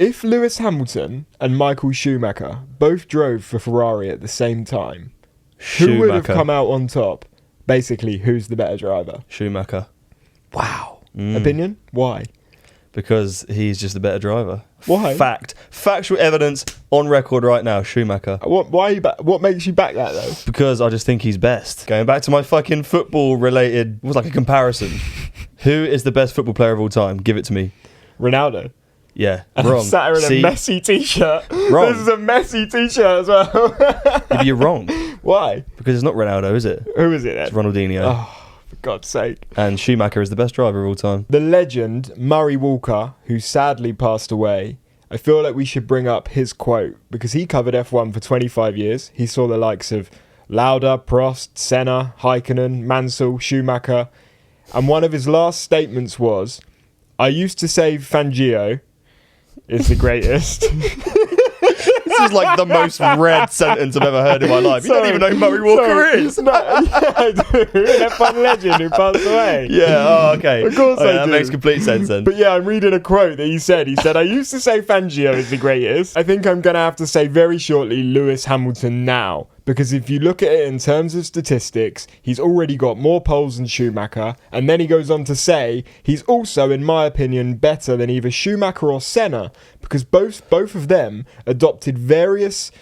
If Lewis Hamilton and Michael Schumacher both drove for Ferrari at the same time, who would have come out on top? Basically, who's the better driver? Schumacher. Wow. Opinion? Why? Because he's just the better driver. Why? Factual evidence on record right now, Schumacher. Why are you what makes you back that, though? Because I just think he's best. Going back to my fucking football-related... It was like a comparison. Who is the best football player of all time? Give it to me. Ronaldo. Yeah, and wrong. I'm sat here in a Messi t-shirt. Wrong. This is a Messi t-shirt as well. Yeah, you're wrong. Why? Because it's not Ronaldo, is it? Who is it then? It's Ronaldinho. Oh, for God's sake. And Schumacher is the best driver of all time. The legend, Murray Walker, who sadly passed away, I feel like we should bring up his quote because he covered F1 for 25 years. He saw the likes of Lauda, Prost, Senna, Häkkinen, Mansell, Schumacher. And one of his last statements was, "I used to say Fangio is the greatest." This is like the most read sentence I've ever heard in my life. You don't even know who Murray Walker is. No, yeah, I do. An F1 legend who passed away. Yeah, oh, okay. Of course I do. That makes complete sense then. But yeah, I'm reading a quote that he said. He said, "I used to say Fangio is the greatest. I think I'm going to have to say very shortly Lewis Hamilton now. Because if you look at it in terms of statistics, he's already got more poles than Schumacher." And then he goes on to say, he's also, in my opinion, better than either Schumacher or Senna. Because both of them adopted various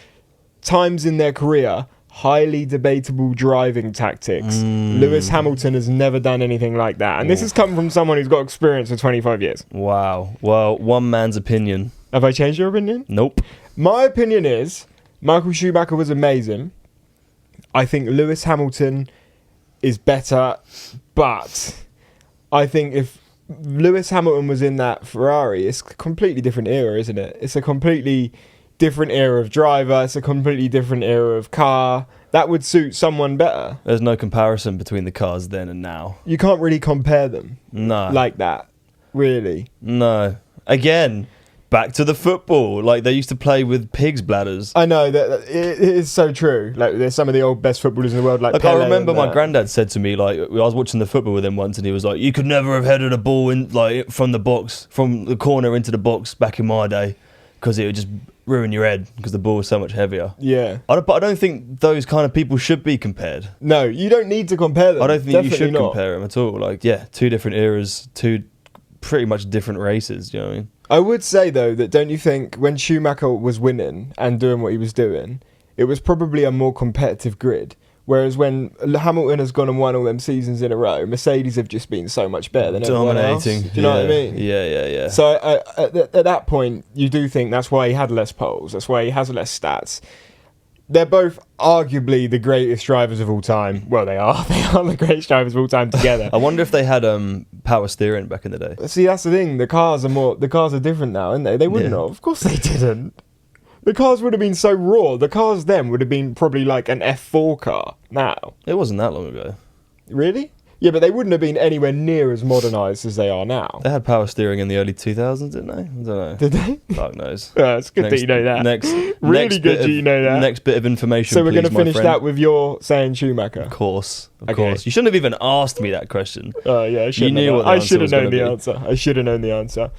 times in their career highly debatable driving tactics. Lewis Hamilton has never done anything like that. And this has come from someone who's got experience for 25 years. Wow. Well, one man's opinion. Have I changed your opinion? Nope. My opinion is Michael Schumacher was amazing. I think Lewis Hamilton is better, but I think if Lewis Hamilton was in that Ferrari, it's a completely different era, isn't it? It's a completely different era of driver. It's a completely different era of car. That would suit someone better. There's no comparison between the cars then and now. You can't really compare them. No. Like that, really. No. Again, back to the football. Like, they used to play with pigs' bladders. I know, that it is so true. Like, there's some of the old best footballers in the world, like I Pele remember and my that. granddad said to me, like, I was watching the football with him once, and he was like, "You could never have headed a ball in, like, from the box, from the corner into the box back in my day, because it would just ruin your head because the ball was so much heavier." Yeah. But I don't think those kind of people should be compared. No, you don't need to compare them. I don't think Definitely you should not. compare them at all. Like, yeah, two different eras, two pretty much different races. Do you know what I mean? I would say, though, that don't you think when Schumacher was winning and doing what he was doing, it was probably a more competitive grid. Whereas when Hamilton has gone and won all them seasons in a row, Mercedes have just been so much better than everyone else. Dominating. Do you know what I mean? Yeah. So at that point, you do think that's why he had less poles. That's why he has less stats. They're both arguably the greatest drivers of all time. Well, they are. They are the greatest drivers of all time together. I wonder if they had power steering back in the day. See, that's the thing. The cars are different now, aren't they? They wouldn't have. Of course they didn't. The cars would have been so raw. The cars then would have been probably like an F4 car now. It wasn't that long ago. Really? Yeah, but they wouldn't have been anywhere near as modernised as they are now. They had power steering in the early 2000s, didn't they? I don't know. Did they? Fuck knows. It's good that you know that. Really good that you know that. Next bit of information, So we're going to please, finish my friend. that with your saying Schumacher. Of course. Of Okay. course. You shouldn't have even asked me that question. Oh, yeah, I should have known the answer. I should have known the answer.